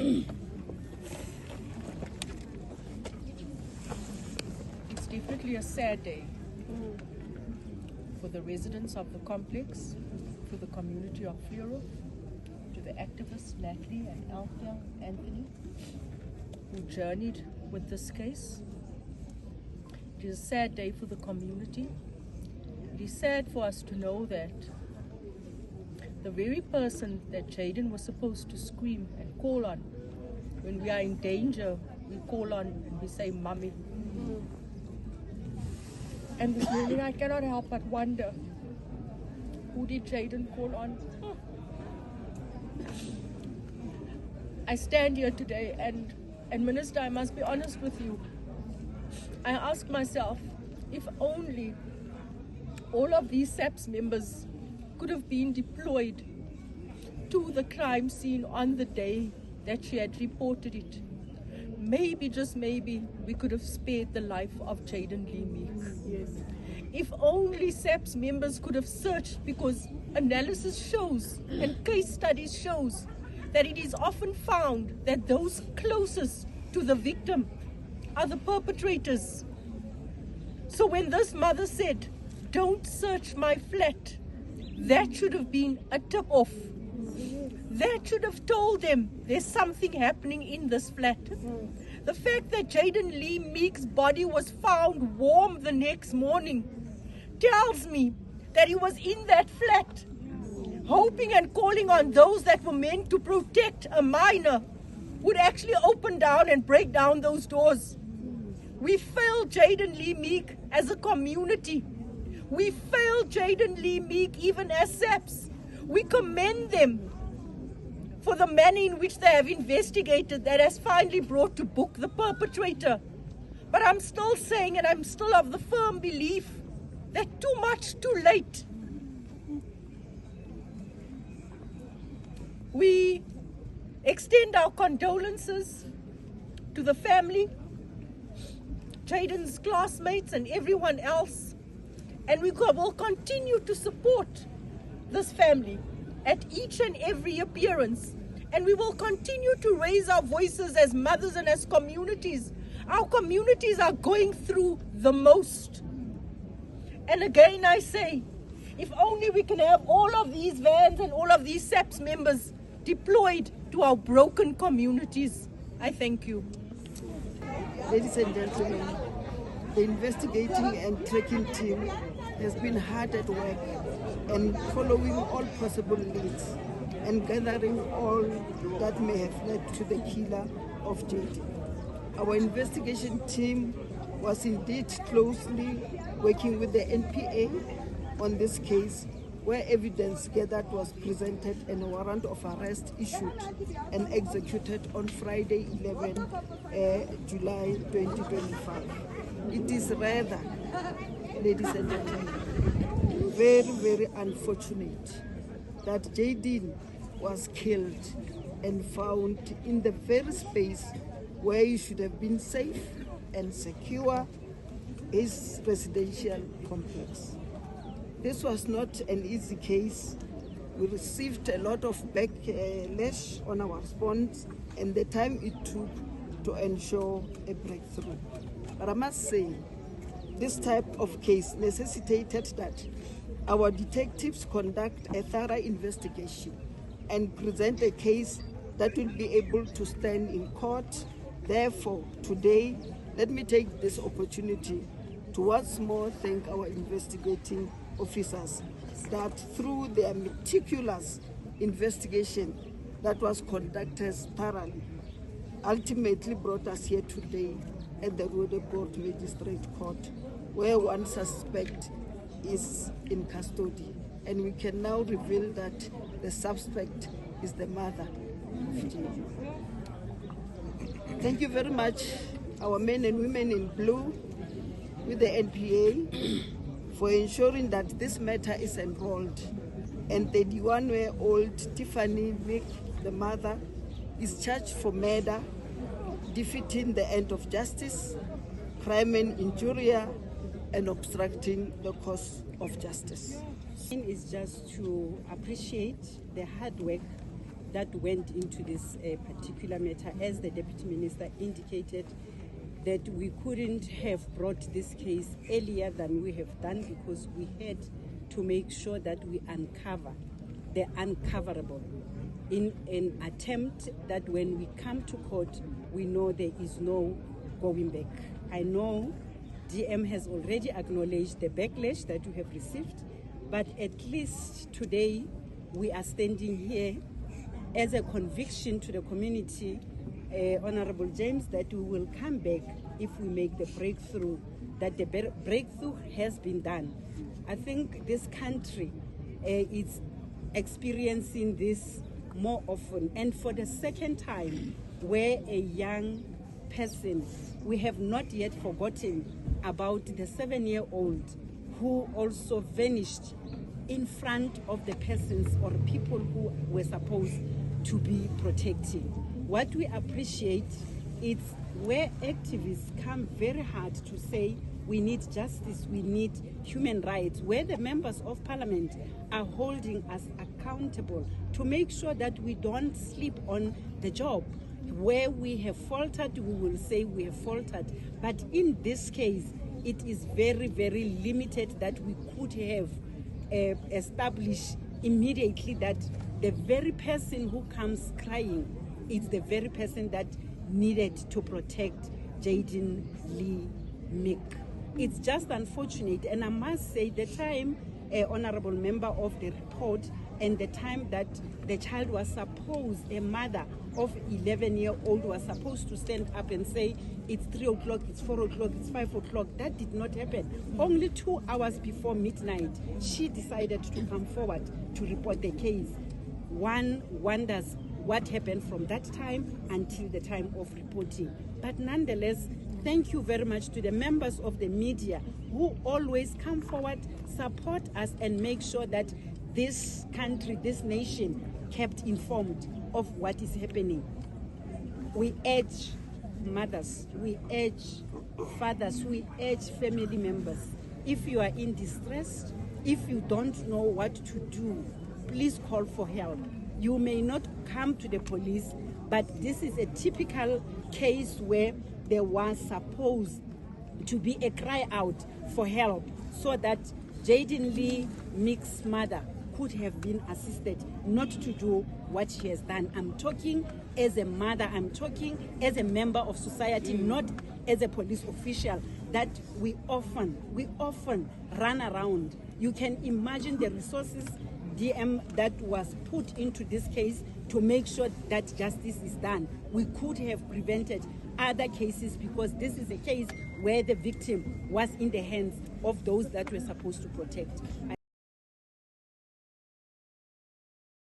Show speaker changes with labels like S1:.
S1: It's definitely a sad day for the residents of the complex, for the community of Fleurhof, to the activists Natalie and Althea Anthony, who journeyed with this case. It is a sad day for the community. It is sad for us to know that the very person that Jayden was supposed to scream and call on when we are in danger, we call on and we say, "Mummy." And this morning I cannot help but wonder, who did Jayden call on? I stand here today and Minister, I must be honest with you. I ask myself, if only all of these SAPS members could have been deployed to the crime scene on the day that she had reported it. Maybe, just maybe, we could have spared the life of Jayden-Lee Meek.
S2: Yes.
S1: If only SAPS members could have searched, because analysis shows and case studies shows that it is often found that those closest to the victim are the perpetrators. So when this mother said, "Don't search my flat," that should have been a tip-off. That should have told them there's something happening in this flat. The fact that Jayden-Lee Meek's body was found warm the next morning tells me that he was in that flat, hoping and calling on those that were meant to protect a minor would actually open down and break down those doors. We failed Jayden-Lee Meek as a community. We failed Jayden-Lee Meek even as SAPS. We commend them for the manner in which they have investigated that has finally brought to book the perpetrator. But I'm still saying, and I'm still of the firm belief, that too much, too late. We extend our condolences to the family, Jayden's classmates and everyone else, and we will continue to support this family at each and every appearance, and we will continue to raise our voices as mothers and as communities. Our communities are going through the most. And again I say, if only we can have all of these vans and all of these SAPS members deployed to our broken communities. I thank you.
S2: Ladies and gentlemen, the investigating and tracking team has been hard at work and following all possible leads and gathering all that may have led to the killer of Jayden. Our investigation team was indeed closely working with the NPA on this case, where evidence gathered was presented and a warrant of arrest issued and executed on Friday, 11 July 2025. It is rather, ladies and gentlemen, very, very unfortunate that Jayden was killed and found in the very space where he should have been safe and secure, his residential complex. This was not an easy case. We received a lot of backlash on our response and the time it took to ensure a breakthrough. But I must say, this type of case necessitated that our detectives conduct a thorough investigation and present a case that will be able to stand in court. Therefore, today, let me take this opportunity to once more thank our investigating officers that through their meticulous investigation that was conducted thoroughly, ultimately brought us here today at the Roodepoort Magistrates Court, where one suspect is in custody. And we can now reveal that the suspect is the mother of Jayden. Thank you very much, our men and women in blue with the NPA, for ensuring that this matter is enrolled. And 31-year-old Tiffany Meek, the mother, is charged for murder, defeating the end of justice, crime and injuria, and obstructing the course of justice.
S3: Is just to appreciate the hard work that went into this particular matter. As the Deputy Minister indicated, that we couldn't have brought this case earlier than we have done because we had to make sure that we uncover the uncoverable in an attempt that when we come to court, we know there is no going back. I know DM has already acknowledged the backlash that we have received, but at least today we are standing here as a conviction to the community, Honorable James, that we will come back if we make the breakthrough, that the breakthrough has been done. I think this country is experiencing this more often, and for the second time, where a young person, we have not yet forgotten about the 7-year-old who also vanished in front of the persons or people who were supposed to be protecting. What we appreciate is where activists come very hard to say we need justice, we need human rights, where the members of parliament are holding us accountable to make sure that we don't sleep on the job. Where we have faltered, we will say we have faltered. But in this case, it is very, very limited that we could have established immediately that the very person who comes crying is the very person that needed to protect Jayden-Lee Meek. It's just unfortunate, and I must say the time, honorable member of the report, and the time that the child was supposed, a mother of 11-year-old was supposed to stand up and say it's 3 o'clock, it's 4 o'clock, it's 5 o'clock. That did not happen. Only 2 hours before midnight, she decided to come forward to report the case. One wonders what happened from that time until the time of reporting. But nonetheless, thank you very much to the members of the media who always come forward, support us, and make sure that this country, this nation, kept informed of what is happening. We urge mothers, we urge fathers, we urge family members. If you are in distress, if you don't know what to do, please call for help. You may not come to the police, but this is a typical case where there was supposed to be a cry out for help so that Jayden-Lee Meek's mother could have been assisted not to do what she has done. I'm talking as a mother, I'm talking as a member of society, not as a police official, that we often run around. You can imagine the resources DM that was put into this case to make sure that justice is done. We could have prevented other cases because this is a case where the victim was in the hands of those that were supposed to protect.